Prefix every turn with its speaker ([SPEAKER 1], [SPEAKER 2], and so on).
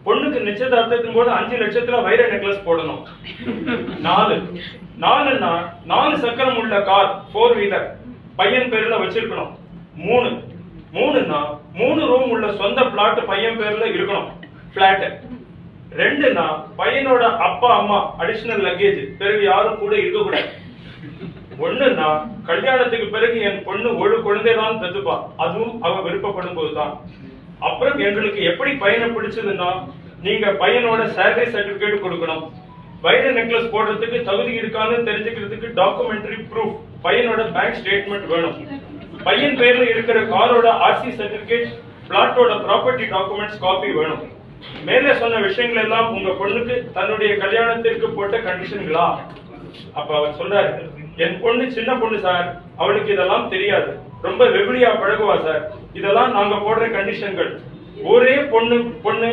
[SPEAKER 1] பொண்ணுக்கு நிச்சயதார்த்தத்தின் போது 5 லட்சத்துல வைர நெக்லஸ் போடணும். 4 4 சக்கரம் உள்ள கார் 4 வீலர் பையன் பேர்ல வச்சிருக்கணும். 3 ரூம் உள்ள சொந்த பிளாட் பையன் பேர்ல இருக்கணும், பிளாட். 2 பையனோட அப்பா அம்மா அடிஷனல் லக்கேஜ் பிறகு யாரும் கூட இருக்க கூடாது. 1 கல்யாணத்துக்கு பிறகு என் பொண்ணு ஒரு குழந்தைதான் பெற்றுப்பா, அதுவும் அவ விருப்பப்படும் போதுதான். அப்புறம் எங்களுக்கு எப்படி பையனை பிடிச்சதுன்னா நீங்க பையனோட சேலரி சர்டிபிகேட் கொடுக்கணும். வைர நெக்லஸ் போடுறதுக்கு தகுதி இருக்கான்னு தெரிஞ்சுக்கிறதுக்கு டாக்குமெண்டரி ப்ரூஃப், பையனோட பேங்க் ஸ்டேட்மெண்ட் வேணும். பையன் பேர்ல இருக்கிற காரோட ஆர்சி சர்டிபிகேட், பிளாட்டோட ப்ராப்பர்ட்டி டாக்குமெண்ட்ஸ் காப்பி வேணும். மேலே சொன்ன விஷயங்கள் எல்லாம் உங்க பொண்ணுக்கு தன்னுடைய கல்யாணத்திற்கு போட்ட கண்டிஷன்களா? அப்ப அவர் சொல்றாரு, என் பொண்ணு சின்ன பொண்ணு சார், அவளுக்கு இதெல்லாம் தெரியாது, ரொம்ப வெகுளியா பழகுவா சார், இதெல்லாம் நாங்க போடுற கண்டிஷன்கள். ஒரே பொண்ணு